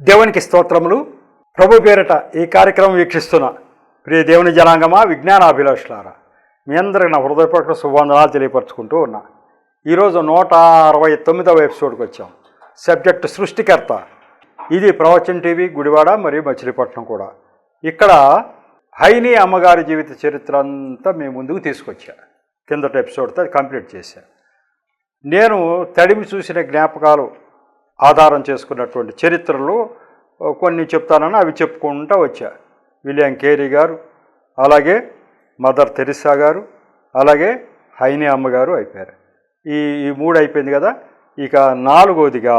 దేవునికి స్తోత్రములు. ప్రభు పేరిట ఈ కార్యక్రమం వీక్షిస్తున్న ప్రియ దేవుని జనాంగమా, విజ్ఞానాభిలాషులారా, మీ అందరికీ నా హృదయపూర్వక శుభవందనాలు తెలియపరచుకుంటూ ఉన్నా. ఈరోజు 169వ ఎపిసోడ్కి వచ్చాం. సబ్జెక్ట్ సృష్టికర్త. ఇది ప్రవచన్ టీవీ, గుడివాడ మరియు మచిలీపట్నం కూడా. ఇక్కడ హైనీ అమ్మగారి జీవిత చరిత్ర అంతా మేము ముందుకు తీసుకొచ్చా. కిందట ఎపిసోడ్తో అది కంప్లీట్ చేశా. నేను తడిమి చూసిన జ్ఞాపకాలు ఆధారం చేసుకున్నటువంటి చరిత్రలు కొన్ని చెప్తానని అవి చెప్పుకుంటూ వచ్చా. విలియం కేరీ గారు, అలాగే మదర్ తెరిసా గారు, అలాగే హైనీ అమ్మగారు అయిపోయారు. ఈ మూడు అయిపోయింది కదా. ఇక నాలుగోదిగా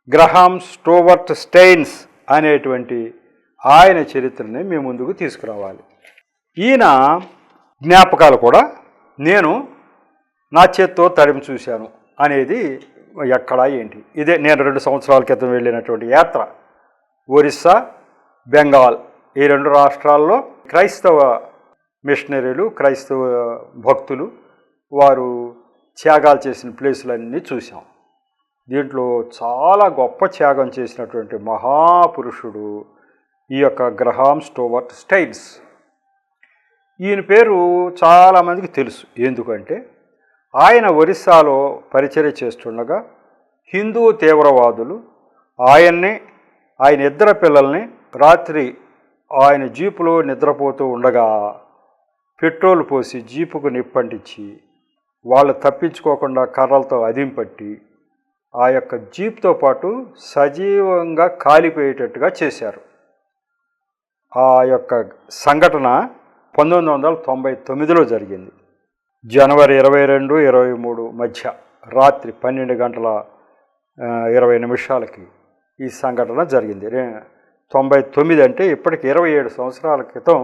గ్రహాం స్టోవర్ట్ స్టెయిన్స్ అనేటువంటి ఆయన చరిత్రని మీ ముందుకు తీసుకురావాలి. ఈయన జ్ఞాపకాలు కూడా నేను నా చేత్తో తడిమి చూశాను అనేది ఎక్కడ ఏంటి. ఇదే నేను 2 సంవత్సరాల క్రితం వెళ్ళినటువంటి యాత్ర. ఒరిస్సా, బెంగాల్ ఈ 2 రాష్ట్రాల్లో క్రైస్తవ మిషనరీలు, క్రైస్తవ భక్తులు వారు త్యాగాలు చేసిన ప్లేసులన్నీ చూసాం. దీంట్లో చాలా గొప్ప త్యాగం చేసినటువంటి మహాపురుషుడు ఈ యొక్క గ్రహాం స్టోవర్ట్ స్టెయిన్స్. ఈయన పేరు చాలామందికి తెలుసు. ఎందుకంటే ఆయన ఒరిస్సాలో పరిచర్య చేస్తుండగా హిందూ తీవ్రవాదులు ఆయన ఇద్దరు పిల్లల్ని రాత్రి ఆయన జీపులో నిద్రపోతూ ఉండగా పెట్రోల్ పోసి జీపుకు నిప్పంటించి వాళ్ళు తప్పించుకోకుండా కర్రలతో అదింపట్టి ఆ యొక్క జీప్తో పాటు సజీవంగా కాలిపోయేటట్టుగా చేశారు. ఆ యొక్క సంఘటన 1999లో జరిగింది. జనవరి 22, 23 మధ్య రాత్రి 12 గంటల 20 నిమిషాలకి ఈ సంఘటన జరిగింది. 99 అంటే ఇప్పటికి 27 సంవత్సరాల క్రితం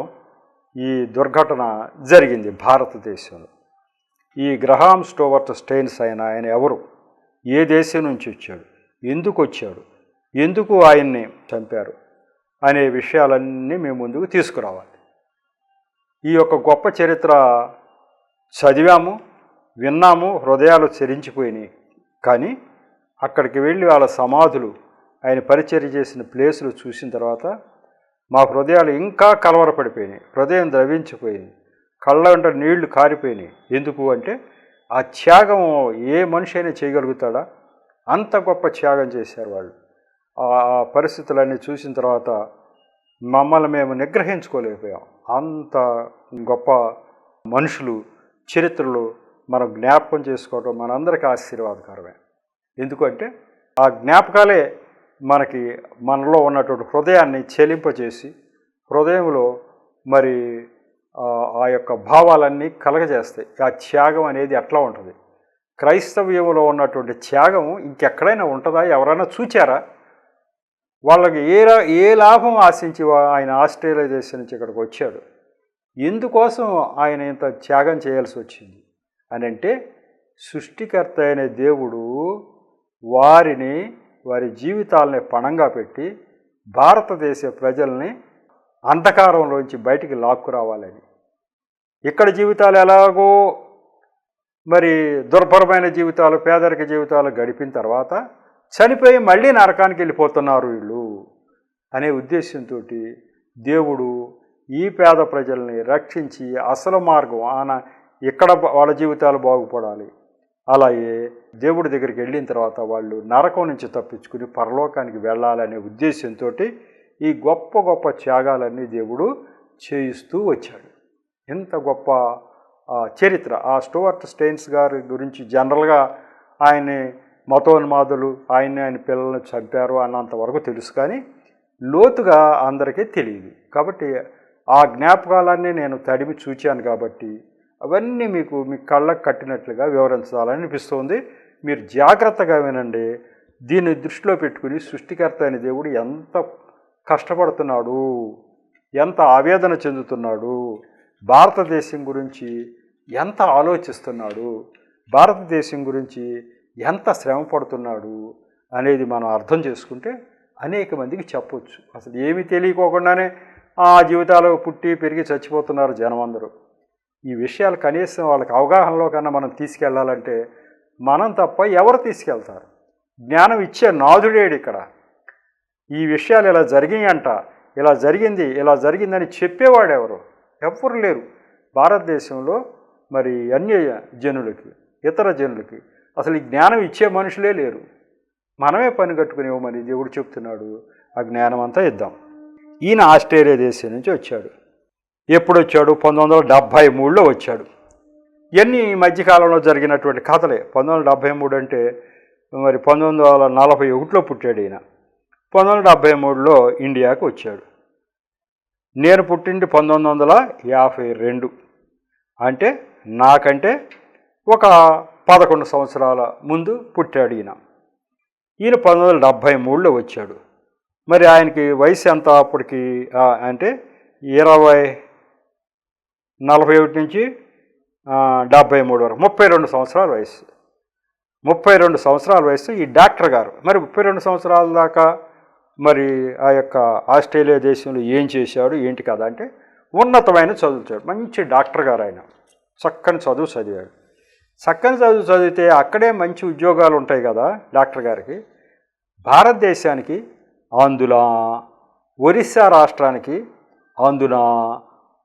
ఈ దుర్ఘటన జరిగింది భారతదేశంలో. ఈ గ్రహాం స్టోవర్ట్ స్టెయిన్స్ ఆయన ఎవరు, ఏ దేశం నుంచి వచ్చాడు, ఎందుకు వచ్చాడు, ఎందుకు ఆయన్ని చంపారు అనే విషయాలన్నీ మేము ముందుకు తీసుకురావాలి. ఈ యొక్క గొప్ప చరిత్ర చదివాము, విన్నాము, హృదయాలు చెరించిపోయినాయి. కానీ అక్కడికి వెళ్ళి వాళ్ళ సమాధులు, ఆయన పరిచర్య చేసిన ప్లేసులు చూసిన తర్వాత మా హృదయాలు ఇంకా కలవరపడిపోయినాయి. హృదయం ద్రవించిపోయింది, కళ్ళ వెంట నీళ్లు కారిపోయినాయి. ఎందుకు అంటే ఆ త్యాగం ఏ మనిషి అయినా చేయగలుగుతాడా? అంత గొప్ప త్యాగం చేశారు వాళ్ళు. ఆ పరిస్థితులన్నీ చూసిన తర్వాత మమ్మల్ని మేము నిగ్రహించుకోలేకపోయాం. అంత గొప్ప మనుషులు చరిత్రలు మనం జ్ఞాపకం చేసుకోవడం మనందరికీ ఆశీర్వాదకరమే. ఎందుకంటే ఆ జ్ఞాపకాలే మనలో ఉన్నటువంటి హృదయాన్ని చెలింపచేసి హృదయంలో మరి ఆ యొక్క భావాలన్నీ కలగజేస్తాయి. ఆ త్యాగం అనేది ఎట్లా ఉంటుంది? క్రైస్తవ్యంలో ఉన్నటువంటి త్యాగం ఇంకెక్కడైనా ఉంటుందా? ఎవరైనా చూచారా? వాళ్ళకి ఏ లాభం ఆశించి ఆయన ఆస్ట్రేలియా దేశం నుంచి ఇక్కడికి వచ్చాడు? ఎందుకోసం ఆయన ఇంత త్యాగం చేయాల్సి వచ్చింది అని అంటే సృష్టికర్త అయిన దేవుడు వారి జీవితాలని పణంగా పెట్టి భారతదేశ ప్రజల్ని అంధకారంలోంచి బయటికి లాక్కురావాలని. ఇక్కడ జీవితాలు ఎలాగో మరి దుర్భరమైన జీవితాలు, పేదరిక జీవితాలు గడిపిన తర్వాత చనిపోయి మళ్ళీ నరకానికి వెళ్ళిపోతున్నారు వీళ్ళు అనే ఉద్దేశంతో దేవుడు ఈ పేద ప్రజల్ని రక్షించి అసలు మార్గం ఇక్కడ వాళ్ళ జీవితాలు బాగుపడాలి. అలాగే దేవుడి దగ్గరికి వెళ్ళిన తర్వాత వాళ్ళు నరకం నుంచి తప్పించుకుని పరలోకానికి వెళ్ళాలనే ఉద్దేశంతో ఈ గొప్ప గొప్ప త్యాగాలన్నీ దేవుడు చేయిస్తూ వచ్చాడు. ఇంత గొప్ప చరిత్ర. ఆ స్టోవర్ట్ స్టెయిన్స్ గారి గురించి జనరల్గా ఆయన్ని మతోన్మాదులు ఆయన పిల్లల్ని చంపారు అన్నంతవరకు తెలుసు, కానీ లోతుగా అందరికీ తెలియదు. కాబట్టి ఆ జ్ఞాపకాలన్నీ నేను తడిమి చూచాను కాబట్టి అవన్నీ మీ కళ్ళకు కట్టినట్లుగా వివరించాలని అనిపిస్తుంది. మీరు జాగ్రత్తగా వినండి. దీన్ని దృష్టిలో పెట్టుకుని సృష్టికర్త అయిన దేవుడు ఎంత కష్టపడుతున్నాడు, ఎంత ఆవేదన చెందుతున్నాడు, భారతదేశం గురించి ఎంత ఆలోచిస్తున్నాడు, భారతదేశం గురించి ఎంత శ్రమ పడుతున్నాడు అనేది మనం అర్థం చేసుకుంటే అనేక మందికి చెప్పవచ్చు. అసలు ఏమీ తెలియకోకుండానే ఆ జీవితాలు పుట్టి పెరిగి చచ్చిపోతున్నారు జనం అందరూ. ఈ విషయాలు కనీసం వాళ్ళకి అవగాహనలో కన్నా మనం తీసుకెళ్ళాలంటే మనం తప్ప ఎవరు తీసుకెళ్తారు? జ్ఞానం ఇచ్చే నాథుడేడు ఇక్కడ. ఈ విషయాలు ఇలా జరిగాయంట, ఇలా జరిగిందని చెప్పేవాడు ఎవరు? ఎవ్వరు లేరు భారతదేశంలో. మరి అన్య జనులకి, ఇతర జనులకి అసలు ఈ జ్ఞానం ఇచ్చే మనుషులే లేరు. మనమే పని కట్టుకునేవమని దేవుడు చెప్తున్నాడు. ఆ జ్ఞానం అంతా ఇద్దాం. ఈయన ఆస్ట్రేలియా దేశం నుంచి వచ్చాడు. ఎప్పుడు వచ్చాడు? 1973లో వచ్చాడు. ఇవన్నీ ఈ మధ్యకాలంలో జరిగినటువంటి కథలే. 1973 అంటే మరి 1941లో పుట్టాడు ఈయన. 1973లో ఇండియాకు వచ్చాడు. నేను పుట్టింది 1952. అంటే నాకంటే ఒక 11 సంవత్సరాల ముందు పుట్టాడు ఈయన. ఈయన 1973లో వచ్చాడు. మరి ఆయనకి వయసు ఎంత అప్పటికి అంటే 41 నుంచి 73 వరకు 32 సంవత్సరాల వయసు. 32 సంవత్సరాల వయసు ఈ డాక్టర్ గారు. మరి 32 సంవత్సరాల దాకా మరి ఆ యొక్క ఆస్ట్రేలియా దేశంలో ఏం చేశాడు ఏంటి కదా అంటే ఉన్నతమైన చదువుతాడు. మంచి డాక్టర్ గారు ఆయన. చక్కని చదువు చదివాడు. చక్కని చదువు చదివితే అక్కడే మంచి ఉద్యోగాలు ఉంటాయి కదా డాక్టర్ గారికి. భారతదేశానికి అందున ఒరిస్సా రాష్ట్రానికి అందున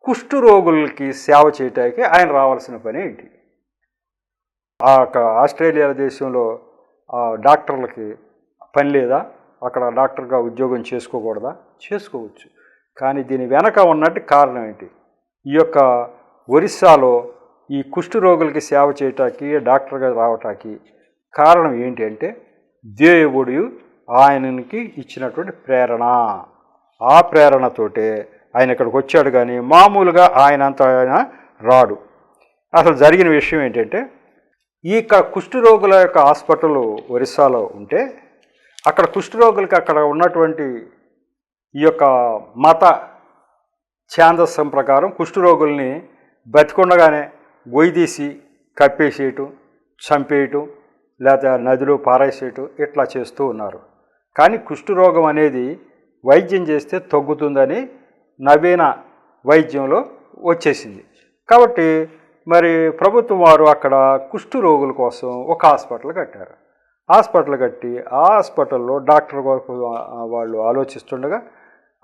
కుష్టు రోగులకి సేవ చేయటానికి ఆయన రావాల్సిన పని ఏంటి? ఆ ఆస్ట్రేలియా దేశంలో డాక్టర్లకి పని లేదా? అక్కడ డాక్టర్గా ఉద్యోగం చేసుకోకూడదా? చేసుకోవచ్చు. కానీ దీని వెనక ఉన్నట్టు కారణం ఏంటి? ఈ యొక్క ఒరిస్సాలో ఈ కుష్టు రోగులకి సేవ చేయటానికి డాక్టర్గా రావటానికి కారణం ఏంటి అంటే దేవుడు ఆయనకి ఇచ్చినటువంటి ప్రేరణ. ఆ ప్రేరణతోటే ఆయన ఇక్కడికి వచ్చాడు. కానీ మామూలుగా ఆయన రాడు. అసలు జరిగిన విషయం ఏంటంటే ఈ కుష్ఠరోగుల యొక్క హాస్పిటల్ ఒరిస్సాలో ఉంటే అక్కడ కుష్ఠరోగులకి అక్కడ ఉన్నటువంటి ఈ యొక్క మత ఛాందస్సం ప్రకారం కుష్ఠరోగుల్ని బతికుండగానే గొయ్యి కప్పేసేయటం, చంపేయటం, లేకపోతే నదిలో పారేసేయటం ఇట్లా చేస్తూ ఉన్నారు. కానీ కుష్ఠరోగం అనేది వైద్యం చేస్తే తగ్గుతుందని నవీన వైద్యంలో వచ్చేసింది. కాబట్టి మరి ప్రభుత్వం వారు అక్కడ కుష్టు రోగుల కోసం ఒక హాస్పిటల్ కట్టారు. హాస్పిటల్ కట్టి ఆ హాస్పిటల్లో డాక్టర్ వాళ్ళు ఆలోచిస్తుండగా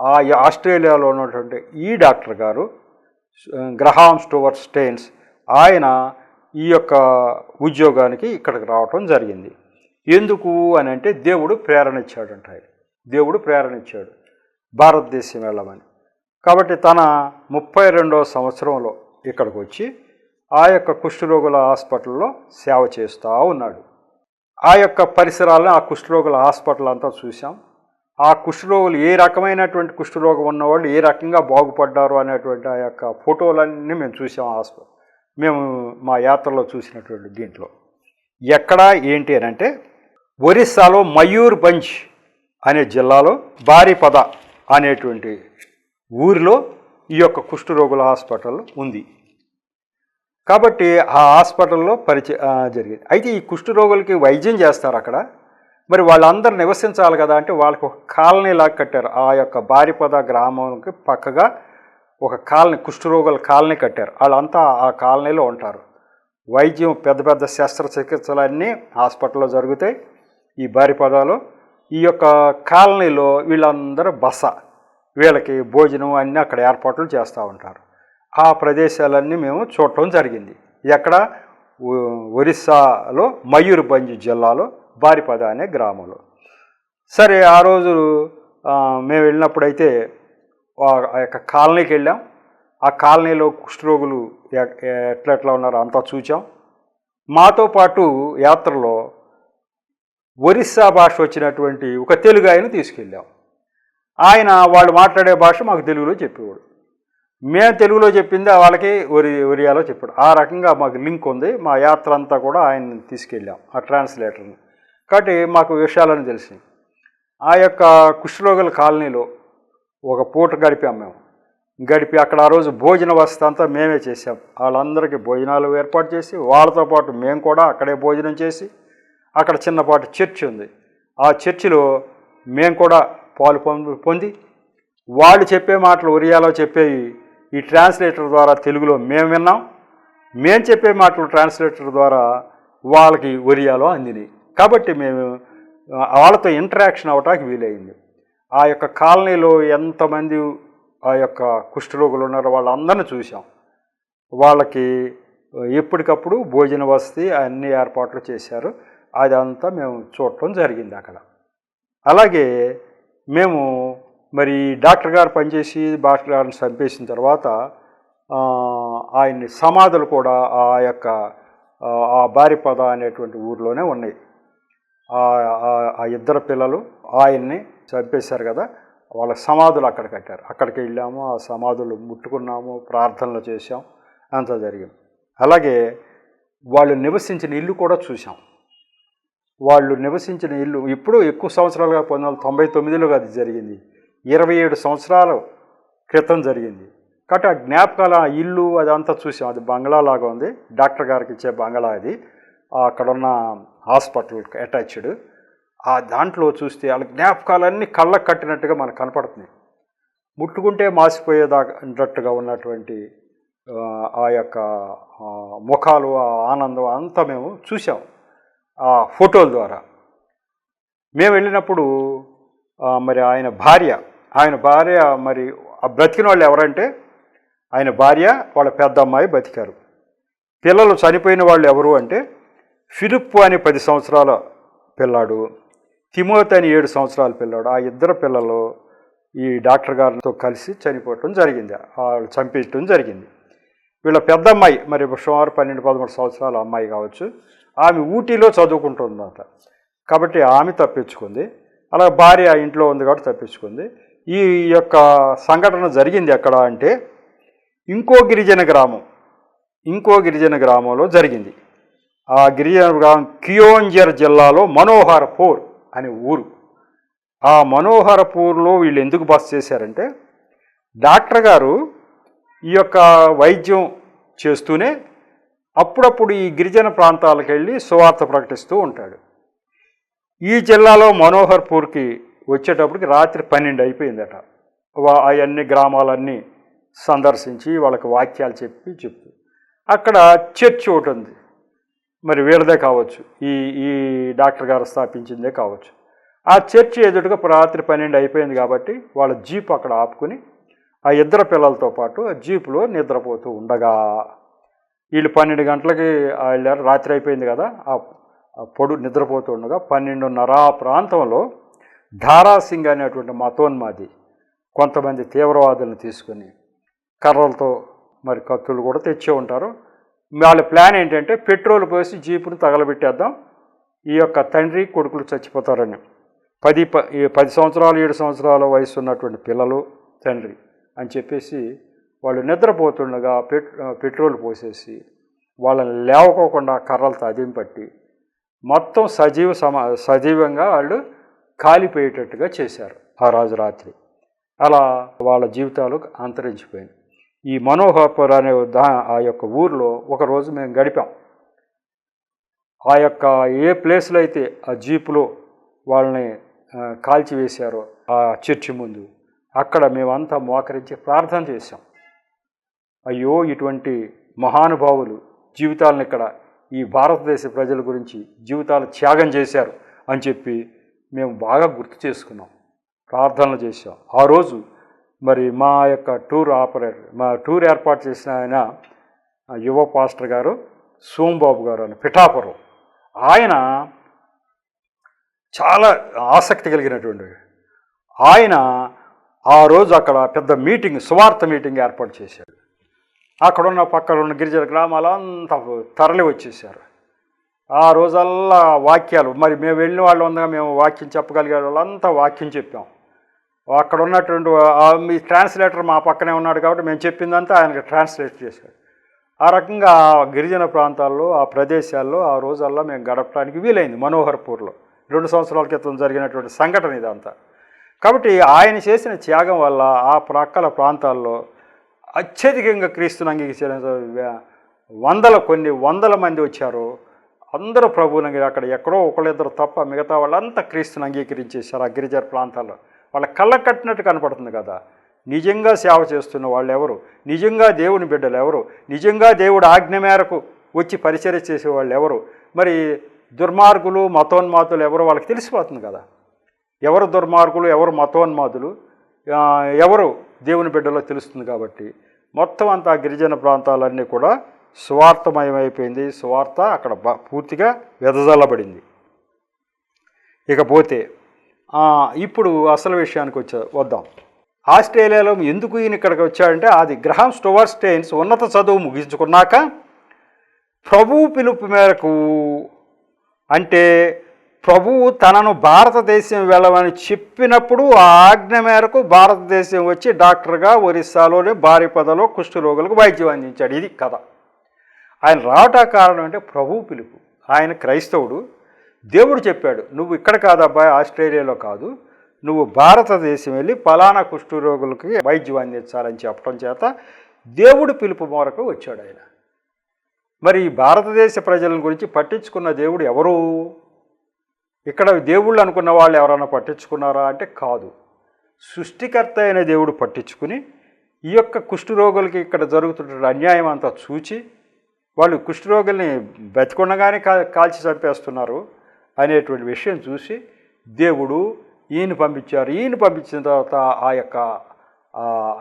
ఆ ఆస్ట్రేలియాలో ఉన్నటువంటి ఈ డాక్టర్ గారు గ్రహాం స్టోవర్ స్టెయిన్స్ ఆయన ఈ యొక్క ఉద్యోగానికి ఇక్కడికి రావటం జరిగింది. ఎందుకు అని అంటే దేవుడు ప్రేరణ ఇచ్చాడంట. దేవుడు ప్రేరణ ఇచ్చాడు భారతదేశం వెళ్ళమని. కాబట్టి తన 32వ సంవత్సరంలో ఇక్కడికి వచ్చి ఆ యొక్క కుష్ఠరోగుల హాస్పిటల్లో సేవ చేస్తూ ఉన్నాడు. ఆ యొక్క పరిసరాలను ఆ కుష్ఠరోగుల హాస్పిటల్ అంతా చూసాం. ఆ కుష్ఠరోగులు ఏ రకమైనటువంటి కుష్ఠరోగం ఉన్నవాళ్ళు ఏ రకంగా బాగుపడ్డారు అనేటువంటి ఆ యొక్క ఫోటోలన్నీ మేము చూసాం. మేము మా యాత్రలో చూసినటువంటి దీంట్లో ఎక్కడ ఏంటి అని అంటే ఒరిస్సాలో మయూర్భంజ్ అనే జిల్లాలో బారిపద అనేటువంటి ఊరిలో ఈ యొక్క కుష్ఠరోగుల హాస్పిటల్ ఉంది. కాబట్టి ఆ హాస్పిటల్లో జరిగింది. అయితే ఈ కుష్ఠరోగులకి వైద్యం చేస్తారు అక్కడ. మరి వాళ్ళందరూ నివసించాలి కదా అంటే వాళ్ళకి ఒక కాలనీ లాగా కట్టారు. ఆ యొక్క బారిపద గ్రామానికి పక్కగా ఒక కాలనీ, కుష్ఠరోగుల కాలనీ కట్టారు. వాళ్ళంతా ఆ కాలనీలో ఉంటారు. వైద్యం పెద్ద పెద్ద శస్త్రచికిత్సలన్నీ హాస్పిటల్లో జరుగుతాయి. ఈ బారిపదలో ఈ యొక్క కాలనీలో వీళ్ళందరూ బస, వీళ్ళకి భోజనం అన్నీ అక్కడ ఏర్పాట్లు చేస్తూ ఉంటారు. ఆ ప్రదేశాలన్నీ మేము చూడటం జరిగింది. ఎక్కడ? ఒరిస్సాలో మయూర్భంజ్ జిల్లాలో బారిపద అనే గ్రామంలో. సరే, ఆ రోజు మేము వెళ్ళినప్పుడైతే ఆ యొక్క కాలనీకి వెళ్ళాం. ఆ కాలనీలో కుష్ఠరోగులు ఎట్లా ఉన్నారో అంతా చూచాం. మాతో పాటు యాత్రలో ఒరిస్సా భాష వచ్చినటువంటి ఒక తెలుగు ఆయన తీసుకెళ్ళాం. ఆయన వాళ్ళు మాట్లాడే భాష మాకు తెలుగులో చెప్పేవాడు. మేము తెలుగులో చెప్పింది వాళ్ళకి ఒరియాలో చెప్పాడు. ఆ రకంగా మాకు లింక్ ఉంది. మా యాత్ర అంతా కూడా ఆయన తీసుకెళ్ళాం, ఆ ట్రాన్స్లేటర్ని. కాబట్టి మాకు విషయాలని తెలిసి ఆ యొక్క కుష్ఠరోగుల కాలనీలో ఒక పూట గడిపాం మేము. గడిపి అక్కడ ఆ రోజు భోజన వసతి అంతా మేమే చేసాం. వాళ్ళందరికీ భోజనాలు ఏర్పాటు చేసి వాళ్ళతో పాటు మేము కూడా అక్కడే భోజనం చేసి, అక్కడ చిన్నపాటి చర్చి ఉంది. ఆ చర్చిలో మేము కూడా పాలు పొంది వాళ్ళు చెప్పే మాటలు ఒరియాలో చెప్పేవి ఈ ట్రాన్స్లేటర్ ద్వారా తెలుగులో మేము విన్నాం. మేము చెప్పే మాటలు ట్రాన్స్లేటర్ ద్వారా వాళ్ళకి ఒరియాలో అందినాయి. కాబట్టి మేము వాళ్ళతో ఇంటరాక్షన్ అవ్వటానికి వీలైంది. ఆ యొక్క కాలనీలో ఎంతమంది ఆ యొక్క కుష్ఠరోగులు ఉన్నారో వాళ్ళందరినీ చూసాం. వాళ్ళకి ఎప్పటికప్పుడు భోజన వసతి అన్ని ఏర్పాట్లు చేశారు. అదంతా మేము చూడటం జరిగింది అక్కడ. అలాగే మేము మరి డాక్టర్ గారు పనిచేసి డాక్టర్ గారిని చంపేసిన తర్వాత ఆయన్ని సమాధులు కూడా ఆ బారిపద అనేటువంటి ఊరిలోనే ఉన్నాయి. ఆ ఇద్దరు పిల్లలు ఆయన్ని చంపేశారు కదా, వాళ్ళ సమాధులు అక్కడ కట్టారు. అక్కడికి వెళ్ళాము, ఆ సమాధులు ముట్టుకున్నాము, ప్రార్థనలు చేశాం, అంతా జరిగింది. అలాగే వాళ్ళు నివసించిన ఇల్లు కూడా చూసాం. వాళ్ళు నివసించిన ఇల్లు ఇప్పుడు ఎక్కువ సంవత్సరాలుగా 1999లో అది జరిగింది. 27 సంవత్సరాల క్రితం జరిగింది. కాబట్టి ఆ జ్ఞాపకాల ఇల్లు అదంతా చూసాం. అది బంగ్లా లాగా ఉంది, డాక్టర్ గారికి ఇచ్చే బంగ్లా అది, అక్కడున్న హాస్పిటల్కి అటాచ్డ్. ఆ దాంట్లో చూస్తే వాళ్ళ జ్ఞాపకాలన్నీ కళ్ళకు కట్టినట్టుగా మనకు కనపడుతుంది. ముట్టుకుంటే మాసిపోయేదాటట్టుగా ఉన్నటువంటి ఆ యొక్క ముఖాలు, ఆ ఆనందం అంతా మేము చూసాం ఆ ఫోటోల ద్వారా. మేము వెళ్ళినప్పుడు మరి ఆయన భార్య మరి ఆ బ్రతికిన వాళ్ళు ఎవరంటే ఆయన భార్య, వాళ్ళ పెద్ద అమ్మాయి బతికారు. పిల్లలు చనిపోయిన వాళ్ళు ఎవరు అంటే ఫిలిప్పు అని 10 సంవత్సరాల పిల్లాడు, తిమోతి అని 7 సంవత్సరాల పిల్లాడు. ఆ ఇద్దరు పిల్లలు ఈ డాక్టర్ గారితో కలిసి చనిపోవటం జరిగింది, వాళ్ళు చంపేయటం జరిగింది. వీళ్ళ పెద్ద అమ్మాయి మరి సుమారు 12-13 సంవత్సరాల అమ్మాయి కావచ్చు, ఆమె ఊటీలో చదువుకుంటుందన్నమాట. కాబట్టి ఆమె తప్పించుకుంది. అలా భార్య ఇంట్లో ఉంది కాబట్టి తప్పించుకుంది. ఈ యొక్క సంఘటన జరిగింది ఎక్కడ అంటే ఇంకో గిరిజన గ్రామంలో జరిగింది. ఆ గిరిజన గ్రామం కియోంజర్ జిల్లాలో మనోహర్పూర్ అనే ఊరు. ఆ మనోహర్పూర్లో వీళ్ళు ఎందుకు బస చేశారంటే డాక్టర్ గారు ఈ యొక్క వైద్యం చేస్తూనే అప్పుడప్పుడు ఈ గిరిజన ప్రాంతాలకు వెళ్ళి సువార్త ప్రకటిస్తూ ఉంటాడు. ఈ జిల్లాలో మనోహర్పూర్కి వచ్చేటప్పటికి రాత్రి 12 అయిపోయిందట. అవన్నీ గ్రామాలన్నీ సందర్శించి వాళ్ళకి వాక్యాలు చెప్తూ అక్కడ చర్చ్ ఒకటి ఉంది, మరి వీళ్ళదే కావచ్చు, ఈ డాక్టర్ గారు స్థాపించిందే కావచ్చు. ఆ చర్చి ఎదుటిగా రాత్రి 12 అయిపోయింది కాబట్టి వాళ్ళ జీప్ అక్కడ ఆపుకుని ఆ ఇద్దరు పిల్లలతో పాటు ఆ జీపులో నిద్రపోతూ ఉండగా వీళ్ళు 12 గంటలకి వెళ్ళారు, రాత్రి అయిపోయింది కదా, ఆ నిద్రపోతూ ఉండగా 12:30 ప్రాంతంలో ధారాసింగ్ అనేటువంటి మతోన్మాది కొంతమంది తీవ్రవాదులను తీసుకుని కర్రలతో మరి కత్తులు కూడా తెచ్చే ఉంటారు. వాళ్ళ ప్లాన్ ఏంటంటే పెట్రోల్ పోసి జీపును తగలబెట్టేద్దాం, ఈ యొక్క తండ్రి కొడుకులు చచ్చిపోతారని. 10 సంవత్సరాలు 7 సంవత్సరాల వయసు ఉన్నటువంటి పిల్లలు, తండ్రి అని చెప్పేసి వాళ్ళు నిద్రపోతుండగా పెట్రోల్ పోసేసి వాళ్ళని లేవకోకుండా కర్రలతో అదింపట్టి మొత్తం సజీవంగా వాళ్ళు కాలిపోయేటట్టుగా చేశారు ఆ రోజు రాత్రి. అలా వాళ్ళ జీవితాలు అంతరించిపోయింది. ఈ మనోహర్పూర్ అనే ఆ యొక్క ఊరిలో ఒకరోజు మేము గడిపాం. ఆ యొక్క ఏ ప్లేస్లో అయితే ఆ జీపులో వాళ్ళని కాల్చివేశారో ఆ చర్చి ముందు, అక్కడ మేమంతా మోకరించి ప్రార్థన చేశాం. అయ్యో, ఇటువంటి మహానుభావులు జీవితాలను ఇక్కడ ఈ భారతదేశ ప్రజల గురించి జీవితాలు త్యాగం చేశారు అని చెప్పి మేము బాగా గుర్తు చేసుకున్నాం, ప్రార్థనలు చేశాం. ఆ రోజు మరి మా యొక్క టూర్ ఏర్పాటు చేసిన ఆయన యువ పాస్టర్ గారు సోంబాబు గారు అని పిఠాపురం, ఆయన చాలా ఆసక్తి కలిగినటువంటి ఆయన ఆ రోజు అక్కడ పెద్ద మీటింగ్, సువార్త మీటింగ్ ఏర్పాటు చేశాడు. అక్కడున్న పక్కన ఉన్న గిరిజన గ్రామాలంతా తరలి వచ్చేసారు. ఆ రోజల్లా వాక్యాలు, మరి మేము వెళ్ళిన వాళ్ళు ఉండగా మేము వాక్యం చెప్పగలిగే వాళ్ళంతా వాక్యం చెప్పాం. అక్కడ ఉన్నటువంటి మీ ట్రాన్స్లేటర్ మా పక్కనే ఉన్నాడు కాబట్టి మేము చెప్పిందంతా ఆయనకి ట్రాన్స్లేట్ చేశాడు. ఆ రకంగా గిరిజన ప్రాంతాల్లో ఆ ప్రదేశాల్లో ఆ రోజల్లా మేము గడపడానికి వీలైంది. మనోహర్పూర్లో 2 సంవత్సరాల క్రితం జరిగినటువంటి సంఘటన ఇదంతా. కాబట్టి ఆయన చేసిన త్యాగం వల్ల ఆ ప్రక్కల ప్రాంతాల్లో అత్యధికంగా క్రీస్తుని అంగీకరించిన కొన్ని వందల మంది వచ్చారు. అందరూ ప్రభువుని అక్కడ ఎక్కడో ఒకళ్ళిద్దరు తప్ప మిగతా వాళ్ళంతా క్రీస్తుని అంగీకరించేశారు. ఆ గిరిజన ప్రాంతాల్లో వాళ్ళ కళ్ళ కట్టినట్టు కనపడుతుంది కదా. నిజంగా సేవ చేస్తున్న వాళ్ళు ఎవరు, నిజంగా దేవుని బిడ్డలు ఎవరు, నిజంగా దేవుడు ఆజ్ఞ మేరకు వచ్చి పరిచర్య చేసేవాళ్ళు ఎవరు, మరి దుర్మార్గులు మతోన్మాతులు ఎవరు వాళ్ళకి తెలిసిపోతుంది కదా. ఎవరు దుర్మార్గులు, ఎవరు మతోన్మాదులు, ఎవరు దేవుని బిడ్డలో తెలుస్తుంది. కాబట్టి మొత్తం అంతా గిరిజన ప్రాంతాలన్నీ కూడా స్వార్థమయమైపోయింది. స్వార్థ అక్కడ పూర్తిగా వెదజల్లబడింది. ఇకపోతే ఇప్పుడు అసలు విషయానికి వద్దాం. ఆస్ట్రేలియాలో ఎందుకు ఈయన ఇక్కడికి వచ్చాడంటే, అది గ్రహాం స్టోవర్ట్ స్టెయిన్స్ ఉన్నత చదువు ముగించుకున్నాక ప్రభువు పిలుపు మేరకు, అంటే ప్రభువు తనను భారతదేశం వెళ్ళమని చెప్పినప్పుడు ఆ ఆజ్ఞ మేరకు భారతదేశం వచ్చి డాక్టర్గా ఒరిస్సాలోని బారిపదలో కుష్ఠరోగులకు వైద్యం అందించాడు. ఇది కథ. ఆయన రావటా కారణం అంటే ప్రభువు పిలుపు. ఆయన క్రైస్తవుడు. దేవుడు చెప్పాడు, నువ్వు ఇక్కడ కాదు అబ్బాయి, ఆస్ట్రేలియాలో కాదు, నువ్వు భారతదేశం వెళ్ళి పలానా కుష్ఠరోగులకి వైద్యం అందించాలని చెప్పడం చేత దేవుడు పిలుపు మేరకు వచ్చాడు ఆయన. మరి ఈ భారతదేశ ప్రజల గురించి పట్టించుకున్న దేవుడు ఎవరు? ఇక్కడ దేవుళ్ళు అనుకున్న వాళ్ళు ఎవరైనా పట్టించుకున్నారా అంటే కాదు. సృష్టికర్త అయిన దేవుడు పట్టించుకుని ఈ యొక్క కుష్ఠరోగులకి ఇక్కడ జరుగుతున్న అన్యాయం అంతా చూచి, వాళ్ళు కుష్ఠరోగుల్ని బతికుండగానే కాల్చి చంపేస్తున్నారు అనేటువంటి విషయం చూసి దేవుడు ఈయన పంపించారు. ఈయన పంపించిన తర్వాత ఆ యొక్క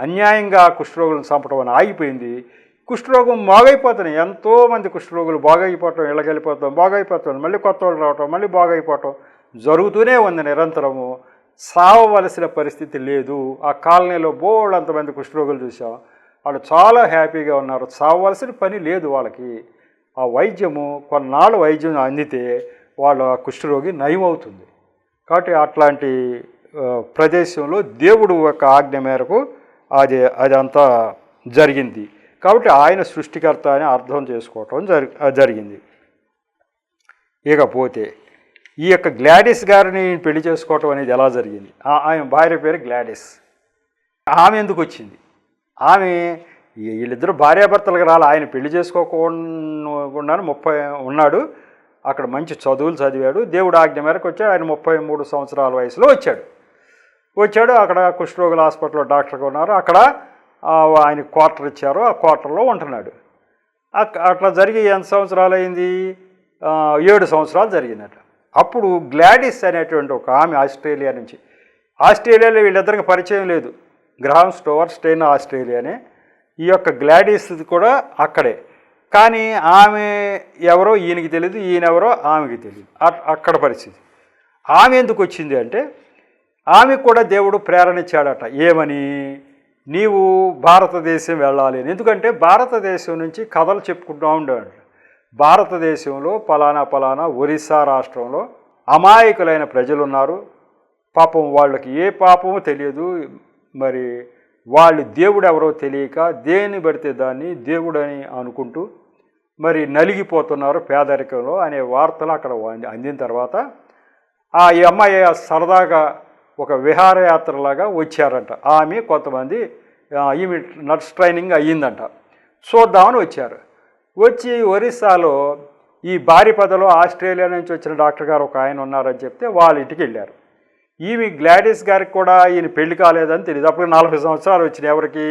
అన్యాయంగా కుష్ఠరోగులను చంపడం అని ఆగిపోయింది. కుష్ఠరోగం బాగైపోతున్నాయి. ఎంతోమంది కుష్ఠరోగులు బాగైపోవటం, ఇళ్ళకెళ్ళిపోతాం, బాగైపోతాం, మళ్ళీ కొత్త వాళ్ళు రావటం, మళ్ళీ బాగైపోవటం జరుగుతూనే ఉంది నిరంతరము. సావవలసిన పరిస్థితి లేదు. ఆ కాలనీలో బోళ్ళంతమంది కుష్ఠరోగులు చూసాం. వాళ్ళు చాలా హ్యాపీగా ఉన్నారు. సావవలసిన పని లేదు వాళ్ళకి. ఆ వైద్యము కొన్నాళ్ళు వైద్యం అందితే వాళ్ళ కుష్ఠరోగి నయమవుతుంది. కాబట్టి అట్లాంటి ప్రదేశంలో దేవుడు ఒక ఆజ్ఞ మేరకు అదంతా జరిగింది. కాబట్టి ఆయన సృష్టికర్త అని అర్థం చేసుకోవటం జరిగింది. ఇకపోతే ఈ యొక్క గ్లాడిస్ గారిని పెళ్లి చేసుకోవటం అనేది ఎలా జరిగింది? ఆయన భార్య పేరు గ్లాడిస్. ఆమె ఎందుకు వచ్చింది? ఆమె వీళ్ళిద్దరూ భార్యాభర్తలకు రాలి. ఆయన పెళ్లి చేసుకోకుండా 30 ఉన్నాడు. అక్కడ మంచి చదువులు చదివాడు. దేవుడు ఆజ్ఞ మేరకు వచ్చాడు. ఆయన 33 సంవత్సరాల వయసులో వచ్చాడు. అక్కడ కుష్ఠరోగుల హాస్పిటల్లో డాక్టర్గా ఉన్నారు. అక్కడ ఆయన క్వార్టర్ ఇచ్చారు. ఆ క్వార్టర్లో ఉంటున్నాడు. అట్లా జరిగి ఎంత సంవత్సరాలు అయింది? 7 సంవత్సరాలు జరిగిందట. అప్పుడు గ్లాడిస్ అనేటువంటి ఒక ఆమె ఆస్ట్రేలియా నుంచి, ఆస్ట్రేలియాలో వీళ్ళిద్దరికి పరిచయం లేదు. గ్రహాం స్టోవర్ట్ స్టెయిన్స్ ఆస్ట్రేలియానే. ఈ యొక్క గ్లాడిస్ కూడా అక్కడే. కానీ ఆమె ఎవరో ఈయనకి తెలియదు, ఈయనెవరో ఆమెకి తెలియదు. అక్కడ పరిస్థితి. ఆమె ఎందుకు వచ్చింది అంటే, ఆమెకు కూడా దేవుడు ప్రేరణ ఇచ్చాడట. ఏమని? నీవు భారతదేశం వెళ్ళాలి అని. ఎందుకంటే భారతదేశం నుంచి కథలు చెప్పుకుంటూ ఉండేవాడు. భారతదేశంలో పలానా ఒరిస్సా రాష్ట్రంలో అమాయకులైన ప్రజలు ఉన్నారు. పాపం వాళ్ళకి ఏ పాపమో తెలియదు. మరి వాళ్ళు దేవుడు ఎవరో తెలియక దేన్ని పడితే దాన్ని దేవుడని అనుకుంటూ మరి నలిగిపోతున్నారు పేదరికంలో అనే వార్తలు అక్కడ అందిన తర్వాత ఈ అమ్మాయి సరదాగా ఒక విహారయాత్రలాగా వచ్చారంట. ఆమె కొంతమంది ఈమె నర్స్ ట్రైనింగ్ అయ్యిందంట. చూద్దామని వచ్చారు. వచ్చి ఒరిస్సాలో ఈ బారిపదలో ఆస్ట్రేలియా నుంచి వచ్చిన డాక్టర్ గారు ఒక ఆయన ఉన్నారని చెప్తే వాళ్ళ ఇంటికి వెళ్ళారు. ఈమె గ్లాడిస్ గారికి కూడా ఈయన పెళ్లి కాలేదని తెలియదు. అప్పుడు 40 సంవత్సరాలు వచ్చినాయి. ఎవరికి?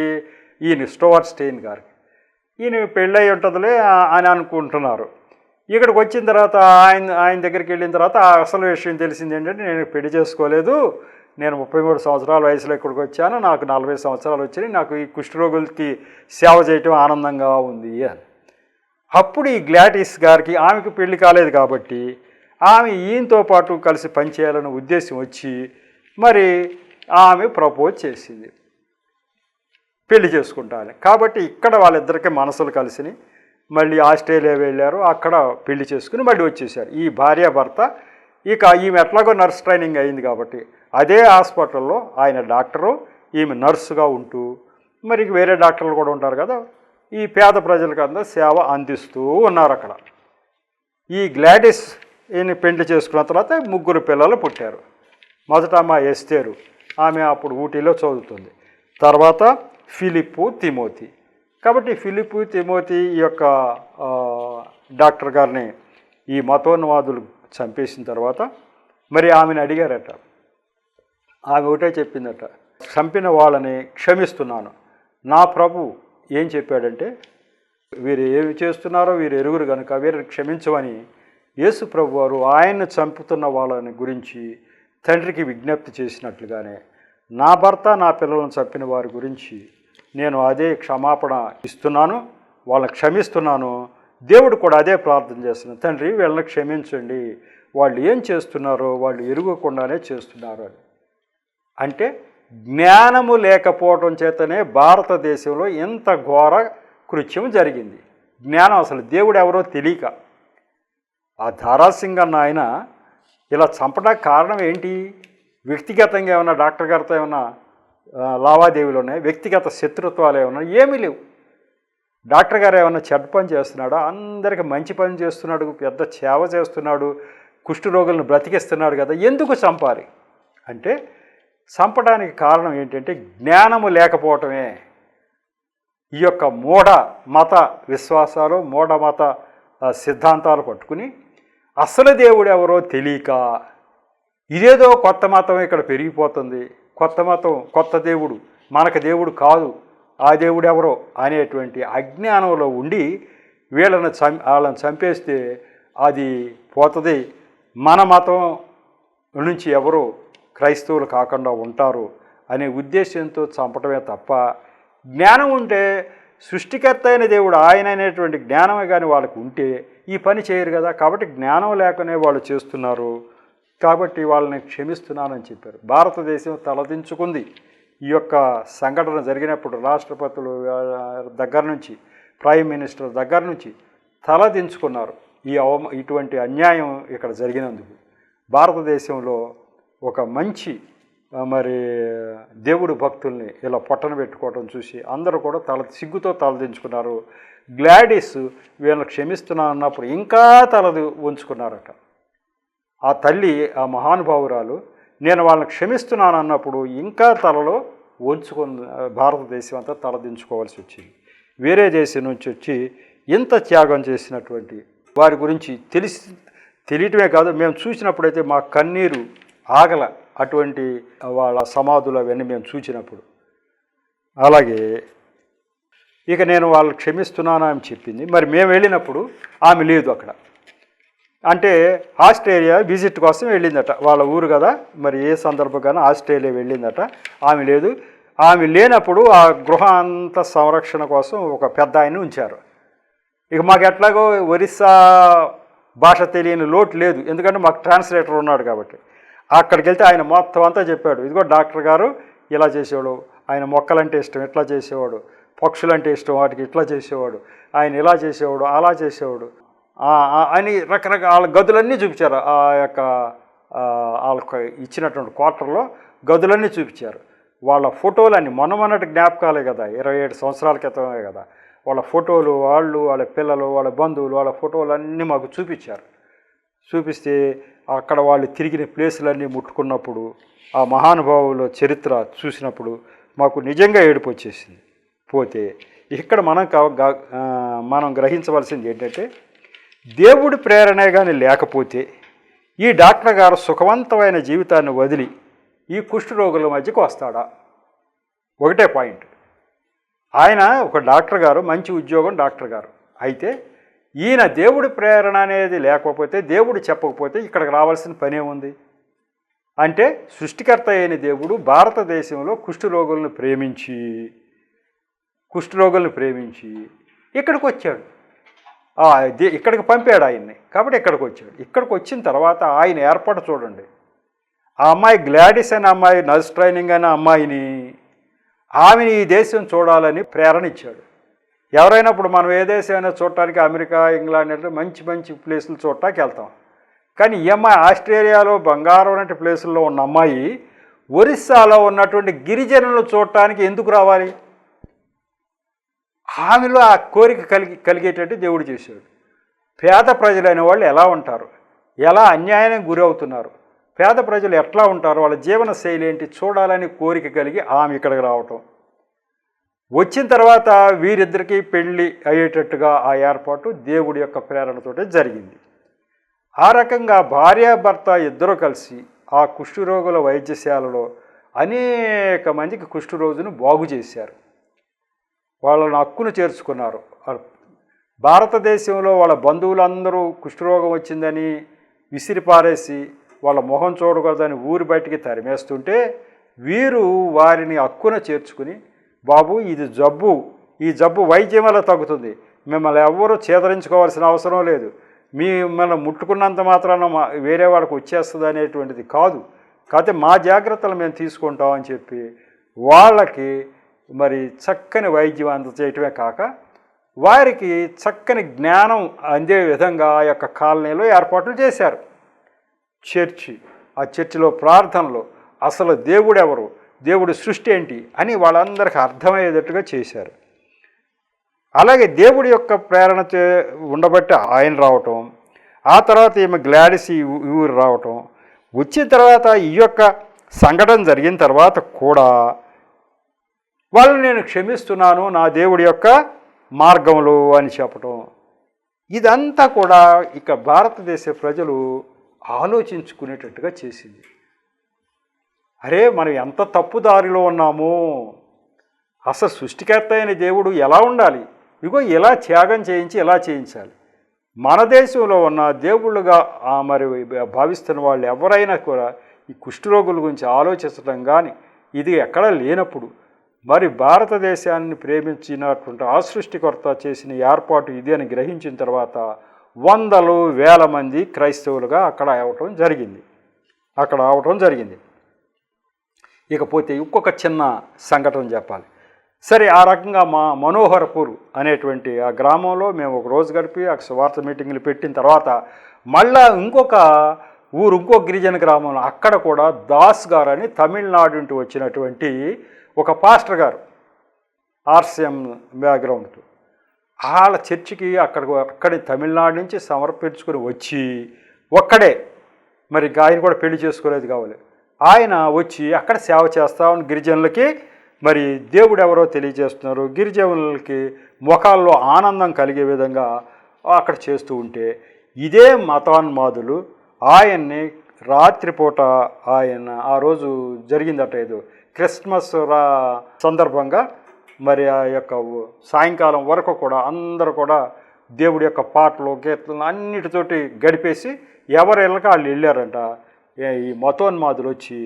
ఈయన స్టోవర్ట్ స్టెయిన్స్ గారికి. ఈయన పెళ్ళై ఉంటుందిలే అని అనుకుంటున్నారు. ఇక్కడికి వచ్చిన తర్వాత ఆయన దగ్గరికి వెళ్ళిన తర్వాత అసలు విషయం తెలిసింది ఏంటంటే, నేను పెళ్లి చేసుకోలేదు, నేను 33 సంవత్సరాల వయసులో ఇక్కడికి వచ్చాను, నాకు 40 సంవత్సరాలు వచ్చినాయి, నాకు ఈ కుష్ఠరోగులకి సేవ చేయటం ఆనందంగా ఉంది అని. అప్పుడు ఈ గ్లాడిస్ గారికి, ఆమెకు పెళ్లి కాలేదు కాబట్టి ఆమె ఈయనతో పాటు కలిసి పనిచేయాలనే ఉద్దేశం వచ్చి మరి ఆమె ప్రపోజ్ చేసింది, పెళ్లి చేసుకుంటాను. కాబట్టి ఇక్కడ వాళ్ళిద్దరికీ మనసులు కలిసినాయి. మళ్ళీ ఆస్ట్రేలియా వెళ్ళారు. అక్కడ పెళ్లి చేసుకుని మళ్ళీ వచ్చేసారు ఈ భార్యాభర్త. ఇక ఈమె ఎట్లాగో నర్స్ ట్రైనింగ్ అయింది కాబట్టి అదే హాస్పిటల్లో ఆయన డాక్టరు, ఈమె నర్సుగా ఉంటూ, మరి వేరే డాక్టర్లు కూడా ఉంటారు కదా, ఈ పేద ప్రజలకు అంతా సేవ అందిస్తూ ఉన్నారు అక్కడ. ఈ గ్లాడిస్ ఈయన పెళ్లి చేసుకున్న తర్వాత 3 పిల్లలు పుట్టారు. మొదట అమ్మ ఎస్తేరు, ఆమె అప్పుడు ఊటీలో చదువుతుంది. తర్వాత ఫిలిప్పు, తిమోతి. కాబట్టి ఫిలిప్పు, తిమోతి ఈ యొక్క డాక్టర్ గారిని ఈ మతోన్మాదులు చంపేసిన తర్వాత మరి ఆమెను అడిగారట. ఆమె ఒకటే చెప్పిందట, చంపిన వాళ్ళని క్షమిస్తున్నాను. నా ప్రభు ఏం చెప్పాడంటే, వీరు ఏమి చేస్తున్నారో వీరు ఎరుగురు కనుక వీరిని క్షమించమని యేసు ప్రభు వారు ఆయన్ని చంపుతున్న వాళ్ళని గురించి తండ్రికి విజ్ఞప్తి చేసినట్లుగానే నా భర్త నా పిల్లలను చంపిన వారి గురించి నేను అదే క్షమాపణ ఇస్తున్నాను, వాళ్ళని క్షమిస్తున్నాను. దేవుడు కూడా అదే ప్రార్థన చేస్తున్నాను, తండ్రి వీళ్ళని క్షమించండి, వాళ్ళు ఏం చేస్తున్నారో వాళ్ళు ఎరుగకుండానే చేస్తున్నారు అని. అంటే జ్ఞానము లేకపోవటం చేతనే భారతదేశంలో ఇంత ఘోర కృత్యం జరిగింది. జ్ఞానం అసలు దేవుడు ఎవరో తెలియక ఆ ధారాసింగ్ అన్న ఆయన ఇలా చంపడానికి కారణం ఏంటి? వ్యక్తిగతంగా ఏమన్నా డాక్టర్ గారితో ఏమన్నా లావాదేవీలు ఉన్నాయి? వ్యక్తిగత శత్రుత్వాలు ఏమన్నా? ఏమీ లేవు. డాక్టర్ గారు ఏమన్నా చెడ్డ పని చేస్తున్నాడు? అందరికీ మంచి పని చేస్తున్నాడు, పెద్ద సేవ చేస్తున్నాడు, కుష్ఠరోగులను బ్రతికిస్తున్నాడు కదా. ఎందుకు చంపాలి అంటే చంపడానికి కారణం ఏంటంటే జ్ఞానము లేకపోవటమే. ఈ యొక్క మూఢ మత విశ్వాసాలు, మూఢ మత సిద్ధాంతాలు పట్టుకుని అసలు దేవుడు ఎవరో తెలియక ఇదేదో కొత్త మతం ఇక్కడ పెరిగిపోతుంది, కొత్త మతం, కొత్త దేవుడు, మనకు దేవుడు కాదు, ఆ దేవుడు ఎవరో అనేటువంటి అజ్ఞానంలో ఉండి వాళ్ళని చంపేస్తే అది పోతుంది, మన మతం నుంచి ఎవరు క్రైస్తవులు కాకుండా ఉంటారు అనే ఉద్దేశంతో చంపటమే తప్ప జ్ఞానం ఉంటే సృష్టికర్త అయిన దేవుడు ఆయన అనేటువంటి జ్ఞానమే కానీ వాళ్ళకు ఉంటే ఈ పని చేయరు కదా. కాబట్టి జ్ఞానం లేకనే వాళ్ళు చేస్తున్నారు, కాబట్టి వాళ్ళని క్షమిస్తున్నానని చెప్పారు. భారతదేశం తలదించుకుంది ఈ యొక్క సంఘటన జరిగినప్పుడు. రాష్ట్రపతులు దగ్గర నుంచి, ప్రైమ్ మినిస్టర్ దగ్గర నుంచి తలదించుకున్నారు ఇటువంటి అన్యాయం ఇక్కడ జరిగినందుకు. భారతదేశంలో ఒక మంచి దేవుడు భక్తుల్ని ఇలా పొట్టన పెట్టుకోవడం చూసి అందరూ కూడా సిగ్గుతో తలదించుకున్నారు. గ్లాడిస్ వీళ్ళని క్షమిస్తున్నాను అన్నప్పుడు ఇంకా ఉంచుకున్నారట. ఆ తల్లి, ఆ మహానుభావురాలు నేను వాళ్ళని క్షమిస్తున్నాను అన్నప్పుడు ఇంకా తలలో ఉంచుకుని భారతదేశం అంతా తలదించుకోవాల్సి వచ్చింది. వేరే దేశం నుంచి వచ్చి ఇంత త్యాగం చేసినటువంటి వారి గురించి తెలియటమే కాదు, మేము చూసినప్పుడైతే మా కన్నీరు ఆగల. అటువంటి వాళ్ళ సమాధులు అవన్నీ మేము చూసినప్పుడు. అలాగే ఇక నేను వాళ్ళు క్షమిస్తున్నాను అని చెప్పింది. మరి మేము వెళ్ళినప్పుడు ఆమె లేదు అక్కడ. అంటే ఆస్ట్రేలియా విజిట్ కోసం వెళ్ళిందట, వాళ్ళ ఊరు కదా, మరి ఏ సందర్భంగానూ ఆస్ట్రేలియా వెళ్ళిందట. ఆమె లేదు. ఆమె లేనప్పుడు ఆ గృహ అంత సంరక్షణ కోసం ఒక పెద్ద ఆయన్ని ఉంచారు. ఇక మాకు ఎట్లాగో ఒరిస్సా భాష తెలియని లోటు లేదు, ఎందుకంటే మాకు ట్రాన్స్లేటర్ ఉన్నాడు కాబట్టి. అక్కడికి వెళ్తే ఆయన మొత్తం అంతా చెప్పాడు. ఇదిగో డాక్టర్ గారు ఇలా చేసేవాడు, ఆయన మొక్కలంటే ఇష్టం ఇట్లా చేసేవాడు, పక్షులంటే ఇష్టం వాటికి ఇట్లా చేసేవాడు, ఆయన ఇలా చేసేవాడు అలా చేసేవాడు అని రకరకాల గదులన్నీ చూపించారు. ఆ యొక్క వాళ్ళకు ఇచ్చినటువంటి క్వార్టర్లో గదులన్నీ చూపించారు. వాళ్ళ ఫోటోలన్నీ మొన్నటి జ్ఞాపకాలే కదా, 27 సంవత్సరాల క్రితమే కదా. వాళ్ళ ఫోటోలు, వాళ్ళ పిల్లలు, వాళ్ళ బంధువులు, వాళ్ళ ఫోటోలు అన్నీ మాకు చూపించారు. చూపిస్తే అక్కడ వాళ్ళు తిరిగిన ప్లేసులన్నీ ముట్టుకున్నప్పుడు, ఆ మహానుభావుల చరిత్ర చూసినప్పుడు మాకు నిజంగా ఏడుపు వచ్చేసింది. పోతే ఇక్కడ మనం గ్రహించవలసింది ఏంటంటే దేవుడి ప్రేరణే కానీ లేకపోతే ఈ డాక్టర్ గారు సుఖవంతమైన జీవితాన్ని వదిలి ఈ కుష్ఠరోగుల మధ్యకు వస్తాడా? ఒకటే పాయింట్. ఆయన ఒక డాక్టర్ గారు, మంచి ఉద్యోగం డాక్టర్ గారు. అయితే ఈయన దేవుడి ప్రేరణ అనేది లేకపోతే, దేవుడు చెప్పకపోతే ఇక్కడికి రావాల్సిన పనే ఉంది. అంటే సృష్టికర్త అయిన దేవుడు భారతదేశంలో కుష్ఠరోగులను ప్రేమించి ఇక్కడికి వచ్చాడు. ఇక్కడికి పంపాడు ఆయన్ని, కాబట్టి ఇక్కడికి వచ్చాడు. ఇక్కడికి వచ్చిన తర్వాత ఆయన ఏర్పాటు చూడండి. ఆ అమ్మాయి గ్లాడిస్ అనే అమ్మాయి, నర్స్ ట్రైనింగ్ అనే అమ్మాయిని, ఆమెని ఈ దేశం చూడాలని ప్రేరణ ఇచ్చాడు. ఎవరైనా ఇప్పుడు మనం ఏ దేశమైనా చూడటానికి అమెరికా, ఇంగ్లాండ్ అంటే మంచి మంచి ప్లేసులు చూడటానికి వెళ్తాం. కానీ ఈ అమ్మాయి ఆస్ట్రేలియాలో బంగారం వంటి ప్లేసుల్లో ఉన్న అమ్మాయి ఒరిస్సాలో ఉన్నటువంటి గిరిజనులు చూడటానికి ఎందుకు రావాలి? ఆమెలో ఆ కోరిక కలిగేటట్టు దేవుడు చేశాడు. పేద ప్రజలైన వాళ్ళు ఎలా ఉంటారు, ఎలా అన్యాయానికి గురి అవుతున్నారు, పేద ప్రజలు ఎట్లా ఉంటారు, వాళ్ళ జీవన శైలి ఏంటి చూడాలని కోరిక కలిగి ఆమె ఇక్కడికి రావటం. వచ్చిన తర్వాత వీరిద్దరికీ పెళ్ళి అయ్యేటట్టుగా ఆ ఏర్పాటు దేవుడి యొక్క ప్రేరణతోటే జరిగింది. ఆ రకంగా భార్యాభర్త ఇద్దరు కలిసి ఆ కుష్ఠరోగుల వైద్యశాలలో అనేక మందికి కుష్ఠరోగును బాగు చేశారు. వాళ్ళను హక్కును చేర్చుకున్నారు. భారతదేశంలో వాళ్ళ బంధువులందరూ కుష్ఠరోగం వచ్చిందని విసిరిపారేసి వాళ్ళ మొహం చూడకూడదని ఊరి బయటికి తరిమేస్తుంటే వీరు వారిని హక్కున చేర్చుకుని, బాబు ఇది జబ్బు, ఈ జబ్బు వైద్యం వల్ల తగ్గుతుంది, మిమ్మల్ని ఎవ్వరూ చేదరించుకోవాల్సిన అవసరం లేదు, మిమ్మల్ని ముట్టుకున్నంత మాత్రాన వేరే వాడికి వచ్చేస్తుంది అనేటువంటిది కాదు, కాకపోతే మా జాగ్రత్తలు మేము తీసుకుంటామని చెప్పి వాళ్ళకి మరి చక్కని వైద్యం అందచేయటమే కాక వారికి చక్కని జ్ఞానం అందే విధంగా ఆ యొక్క కాలనీలో ఏర్పాట్లు చేశారు. చర్చి, ఆ చర్చిలో ప్రార్థనలు, అసలు దేవుడు ఎవరు, దేవుడి సృష్టి ఏంటి అని వాళ్ళందరికీ అర్థమయ్యేటట్టుగా చేశారు. అలాగే దేవుడి యొక్క ప్రేరణ ఉండబట్టి ఆయన రావటం, ఆ తర్వాత ఈమె గ్లాడిస్ ఈ ఊరు రావటం, వచ్చిన తర్వాత ఈ యొక్క సంఘటన జరిగిన తర్వాత కూడా వాళ్ళని నేను క్షమిస్తున్నాను నా దేవుడి యొక్క మార్గంలో అని చెప్పటం, ఇదంతా కూడా ఇక భారతదేశ ప్రజలు ఆలోచించుకునేటట్టుగా చేసింది. అరే మనం ఎంత తప్పుదారిలో ఉన్నామో, అసలు సృష్టికర్త అయిన దేవుడు ఎలా ఉండాలి, ఇగో ఇలా త్యాగం చేయించి ఎలా చేయించాలి. మన దేశంలో ఉన్న దేవుళ్ళుగా మరి భావిస్తున్న వాళ్ళు ఎవరైనా కూడా ఈ కుష్ఠరోగుల గురించి ఆలోచించడం కానీ ఇది ఎక్కడా లేనప్పుడు, మరి భారతదేశాన్ని ప్రేమించినటువంటి ఆ సృష్టికర్త చేసిన ఏర్పాటు ఇది అని గ్రహించిన తర్వాత వందలు వేల మంది క్రైస్తవులుగా అక్కడ అవటం జరిగింది. ఇకపోతే ఇంకొక చిన్న సంఘటన చెప్పాలి. సరే, ఆ రకంగా మనోహర్పూర్ అనేటువంటి ఆ గ్రామంలో మేము ఒక రోజు గడిపి ఆ సువార్త మీటింగ్లు పెట్టిన తర్వాత మళ్ళా ఇంకో గిరిజన గ్రామంలో అక్కడ కూడా దాస్ గారు అని తమిళనాడు నుండి వచ్చినటువంటి ఒక పాస్టర్ గారు, ఆర్సిఎం బ్యాక్గ్రౌండ్తో, వాళ్ళ చర్చికి అక్కడి తమిళనాడు నుంచి సమర్పించుకొని వచ్చి ఒక్కడే, మరి ఆయన కూడా పెళ్లి చేసుకోలేదు కావాలి, ఆయన వచ్చి అక్కడ సేవ చేస్తామని గిరిజనులకి మరి దేవుడు ఎవరో తెలియజేస్తున్నారు, గిరిజనులకి ముఖాల్లో ఆనందం కలిగే విధంగా అక్కడ చేస్తూ ఉంటే ఇదే మతాన్మాదులు ఆయన్ని రాత్రిపూట ఆ రోజు జరిగిందట ఏదో క్రిస్మస్ సందర్భంగా మరి ఆ యొక్క సాయంకాలం వరకు కూడా అందరూ కూడా దేవుడి యొక్క పాటలు కీర్తనలు అన్నిటితోటి గడిపేసి ఎవరి ఇళ్ళకి వాళ్ళు వెళ్ళారంట. ఈ మతోన్మాదులు వచ్చి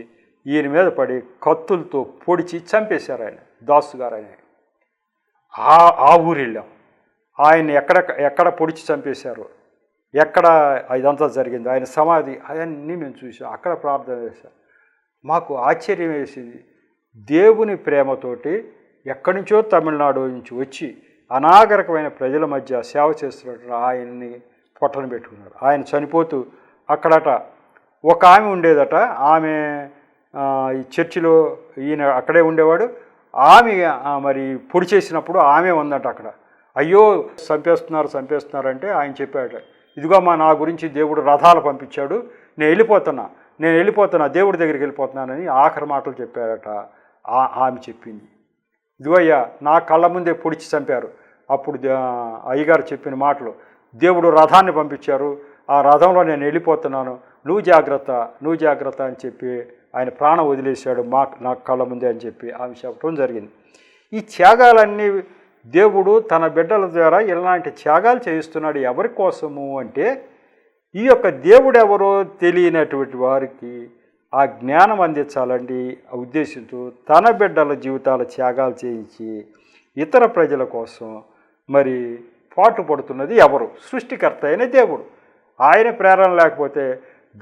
ఈయన మీద పడి కత్తులతో పొడిచి చంపేశారు ఆయన, దాసు గారు అని. ఆ ఊరు వెళ్ళాం, ఆయన ఎక్కడ పొడిచి చంపేశారు, ఎక్కడ ఇదంతా జరిగింది, ఆయన సమాధి అవన్నీ మేము చూసాం, అక్కడ ప్రార్థన చేశాం. మాకు ఆశ్చర్యం వేసింది. దేవుని ప్రేమతోటి ఎక్కడి నుంచో తమిళనాడు నుంచి వచ్చి అనాగరికమైన ప్రజల మధ్య సేవ చేస్తున్నట్టు ఆయన్ని పొట్టన పెట్టుకున్నారు. ఆయన చనిపోతూ అక్కడట ఒక ఆమె ఉండేదట, ఆమె ఈ చర్చిలో ఈయన అక్కడే ఉండేవాడు, ఆమె మరి పొడి చేసినప్పుడు ఆమె ఉందట అక్కడ. అయ్యో చంపేస్తున్నారు అంటే ఆయన చెప్పాడట, ఇదిగో నా గురించి దేవుడు రథాలు పంపించాడు, నేను వెళ్ళిపోతున్నా దేవుడి దగ్గరికి వెళ్ళిపోతున్నానని ఆఖరి మాటలు చెప్పాడట. ఆమె చెప్పింది, ఇదిగో అయ్యా నా కళ్ళ ముందే పొడిచి చంపారు, అప్పుడు అయ్యగారు చెప్పిన మాటలు, దేవుడు రథాన్ని పంపించారు, ఆ రథంలో నేను వెళ్ళిపోతున్నాను, నువ్వు జాగ్రత్త అని చెప్పి ఆయన ప్రాణం వదిలేశాడు నా కళ్ళ ముందే అని చెప్పి ఆమె చెప్పడం జరిగింది. ఈ త్యాగాలన్నీ దేవుడు తన బిడ్డల ద్వారా ఇలాంటి త్యాగాలు చేయిస్తున్నాడు ఎవరి కోసము అంటే, ఈ యొక్క దేవుడు ఎవరో తెలియనటువంటి వారికి ఆ జ్ఞానం అందించాలండి ఆ ఉద్దేశంతో తన బిడ్డల జీవితాల త్యాగాలు చేయించి ఇతర ప్రజల కోసం మరి పాటుపడుతున్నది ఎవరు? సృష్టికర్త అయిన దేవుడు. ఆయన ప్రేరణ లేకపోతే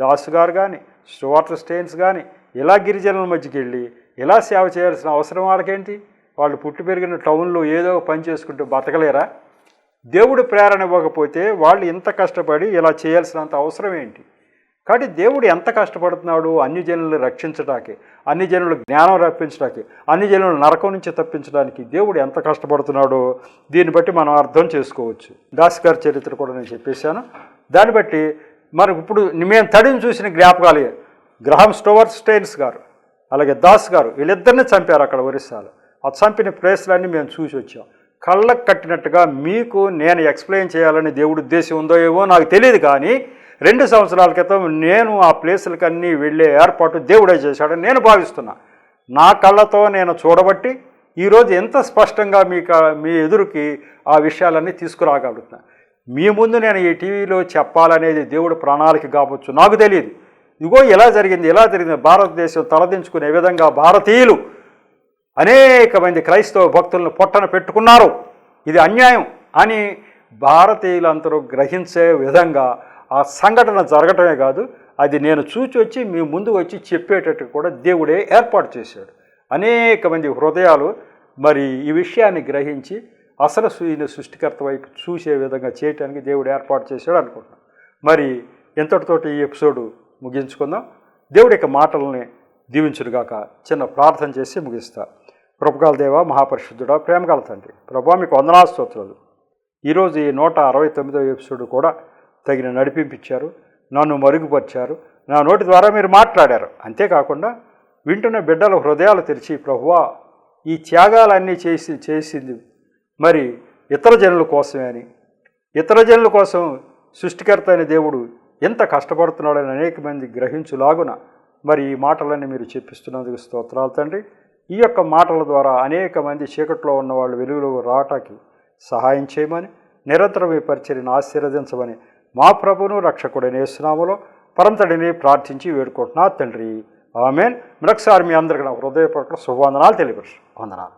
దాసు గారు కానీ స్టూవర్ట్ స్టెయిన్స్ కానీ ఇలా గిరిజనుల మధ్యకి వెళ్ళి ఇలా సేవ చేయాల్సిన అవసరం వాళ్ళకేంటి? వాళ్ళు పుట్టి పెరిగిన టౌన్లో ఏదో పని చేసుకుంటూ బతకలేరా? దేవుడు ప్రేరణ ఇవ్వకపోతే వాళ్ళు ఇంత కష్టపడి ఇలా చేయాల్సినంత అవసరం ఏంటి? కాబట్టి దేవుడు ఎంత కష్టపడుతున్నాడు అన్ని జనులను రక్షించడానికి, అన్ని జనులు జ్ఞానం రప్పించడానికి, అన్ని జనులు నరకం నుంచి తప్పించడానికి దేవుడు ఎంత కష్టపడుతున్నాడో దీన్ని బట్టి మనం అర్థం చేసుకోవచ్చు. దాస్ గారి చరిత్ర కూడా నేను చెప్పేశాను. దాన్ని బట్టి మనకు ఇప్పుడు మేము తడిని చూసిన జ్ఞాపకాలు గ్రహాం స్టూవర్ట్ స్టెయిన్స్ గారు అలాగే దాస్ గారు వీళ్ళిద్దరిని చంపారు అక్కడ ఒరిస్సాలో. ఆ చంపిన ప్లేస్లన్నీ మేము చూసి వచ్చాం. కళ్ళకు కట్టినట్టుగా మీకు నేను ఎక్స్ప్లెయిన్ చేయాలని దేవుడు ఉద్దేశం ఉందో ఏమో నాకు తెలియదు, కానీ 2 సంవత్సరాల క్రితం నేను ఆ ప్లేసులకన్నీ వెళ్ళే ఏర్పాటు దేవుడే చేశాడని నేను భావిస్తున్నా. నా కళ్ళతో నేను చూడబట్టి ఈరోజు ఎంత స్పష్టంగా మీ ఎదురుకి ఆ విషయాలన్నీ తీసుకురాగలుగుతున్నా. మీ ముందు నేను ఈ టీవీలో చెప్పాలనేది దేవుడు ప్రణాళిక కావచ్చు, నాకు తెలియదు. ఇగో ఇలా జరిగింది భారతదేశం తలదించుకునే విధంగా భారతీయులు అనేక మంది క్రైస్తవ భక్తులను పొట్టన పెట్టుకున్నారు, ఇది అన్యాయం అని భారతీయులందరూ గ్రహించే విధంగా ఆ సంఘటన జరగటమే కాదు, అది నేను చూచి వచ్చి మీ ముందు వచ్చి చెప్పేటట్టు కూడా దేవుడే ఏర్పాటు చేశాడు. అనేక మంది హృదయాలు మరి ఈ విషయాన్ని గ్రహించి అసలు ఈయన సృష్టికర్త వైపు చూసే విధంగా చేయటానికి దేవుడు ఏర్పాటు చేశాడు అనుకుంటున్నాం. మరి ఎంతటితోటి ఈ ఎపిసోడు ముగించుకుందాం. దేవుడి యొక్క మాటలని దీవించుడుగాక. చిన్న ప్రార్థన చేసి ముగిస్తా. కృపగల దేవ, మహాపరిశుద్ధుడా, ప్రేమగల తండ్రి, ప్రభా మీకు వందనాలు స్తోత్రాలు. ఈరోజు ఈ 169వ ఎపిసోడ్ కూడా తగిన నడిపించారు, నన్ను మరుగుపరిచారు, నా నోటి ద్వారా మీరు మాట్లాడారు. అంతేకాకుండా వింటున్న బిడ్డల హృదయాలు తెరిచి ప్రభువా ఈ త్యాగాలన్నీ చేసింది మరి ఇతర జనుల కోసమే అని, ఇతర జనుల కోసం సృష్టికర్త అయిన దేవుడు ఎంత కష్టపడుతున్నాడని అనేక మంది గ్రహించులాగున మరి ఈ మాటలన్నీ మీరు చెప్పిస్తున్నందుకు స్తోత్రాలు తండ్రి. ఈ యొక్క మాటల ద్వారా అనేక మంది చీకట్లో ఉన్నవాళ్ళు వెలుగులో రావటానికి సహాయం చేయమని, నిరంతరం ఈ పరిచర్యను ఆశీర్వదించమని మా ప్రభువును రక్షకుడైన యేసునామములో పరమతండ్రిని ప్రార్థించి వేడుకుంటున్నా తండ్రి. ఆమేన్. మరొకసారి మీ అందరికీ నా హృదయపూర్వక శుభవందనాలు తెలియపరుచు. వందనాలు.